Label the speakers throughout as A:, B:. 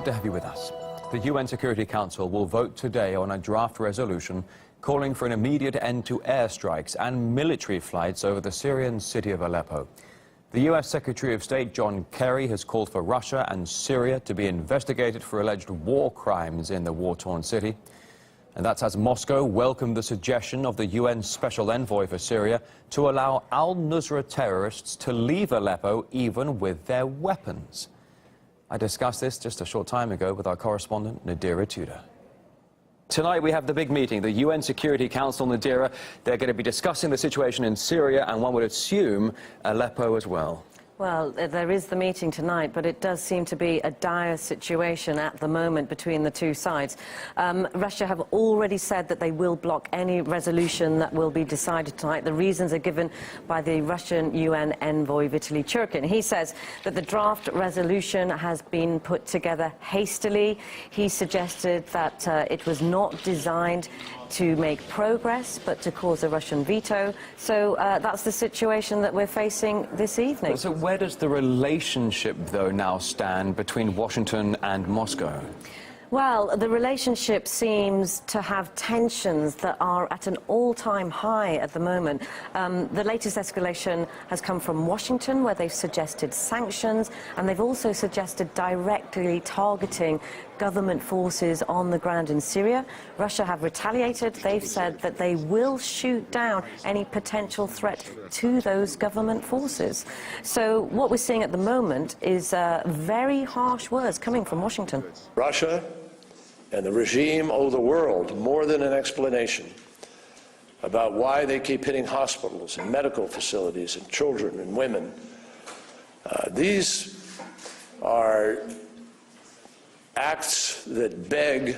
A: to have you with us. The UN Security Council will vote today on a draft resolution calling for an immediate end to airstrikes and military flights over the Syrian city of Aleppo. The US Secretary of State John Kerry has called for Russia and Syria to be investigated for alleged war crimes in the war-torn city. And that's as Moscow welcomed the suggestion of the UN Special Envoy for Syria to allow al-Nusra terrorists to leave Aleppo even with their weapons. I discussed this just a short time ago with our correspondent, Nadira Tudor. Tonight we have the big meeting, the UN Security Council, Nadira. They're going to be discussing the situation in Syria and one would assume Aleppo as well.
B: Well, there is the meeting tonight, but it does seem to be a dire situation at the moment between the two sides. Russia have already said that they will block any resolution that will be decided tonight. The reasons are given by the Russian UN envoy, Vitaly Churkin. He says that the draft resolution has been put together hastily. He suggested that it was not designed to make progress, but to cause a Russian veto. So that's the situation that we're facing this evening.
A: So where does the relationship, though, now stand between Washington and Moscow?
B: Well, the relationship seems to have tensions that are at an all-time high at the moment. The latest escalation has come from Washington, where they've suggested sanctions, and they've also suggested directly targeting government forces on the ground in Syria. Russia have retaliated. They've said that they will shoot down any potential threat to those government forces. So what we're seeing at the moment is very harsh words coming from Washington.
C: Russia and the regime owe the world more than an explanation about why they keep hitting hospitals and medical facilities and children and women. These are acts that beg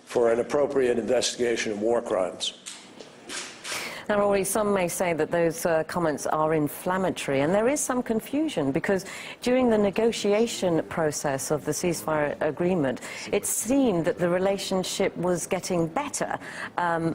C: for an appropriate investigation of war crimes.
B: Now, Rory, some may say that those comments are inflammatory, and there is some confusion because during the negotiation process of the ceasefire agreement, it seemed that the relationship was getting better.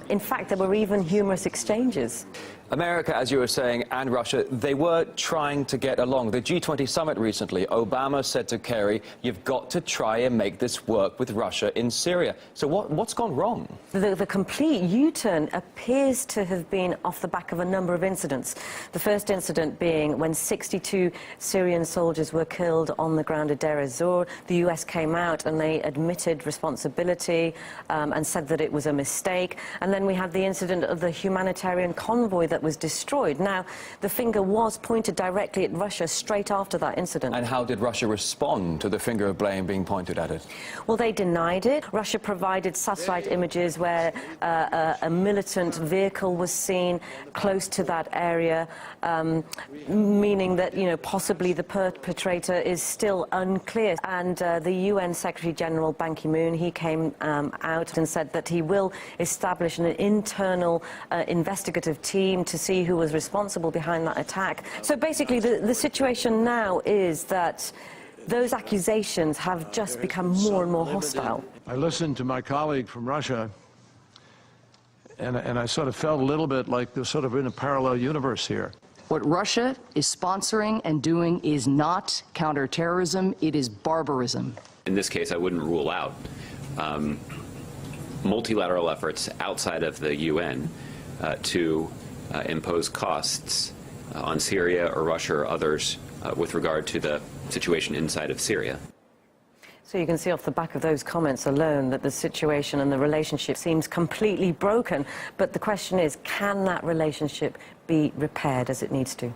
B: In fact, there were even humorous exchanges.
A: America, as you were saying, and Russia, they were trying to get along. The G20 summit recently, Obama said to Kerry, you've got to try and make this work with Russia in Syria. So what's gone wrong?
B: The complete U-turn appears to have been off the back of a number of incidents. The first incident being when 62 Syrian soldiers were killed on the ground at Deir ez-Zor. The US came out and they admitted responsibility and said that it was a mistake. And then we had the incident of the humanitarian convoy that was destroyed. Now, the finger was pointed directly at Russia straight after that incident.
A: And how did Russia respond to the finger of blame being pointed at it?
B: Well, they denied it. Russia provided satellite images where a militant vehicle was seen close to that area, meaning that, you know, possibly the perpetrator is still unclear. And the UN Secretary General Ban Ki-moon, he came out and said that he will establish an internal investigative team to see who was responsible behind that attack. So basically the situation now is that those accusations have just become more and more hostile.
C: I listened to my colleague from Russia, and I sort of felt a little bit like they're sort of in a parallel universe here.
D: What Russia is sponsoring and doing is not counterterrorism, it is barbarism.
E: In this case, I wouldn't rule out multilateral efforts outside of the UN to impose costs on Syria or Russia or others with regard to the situation inside of Syria.
B: So you can see off the back of those comments alone that the situation and the relationship seems completely broken. But the question is, can that relationship be repaired as it needs to?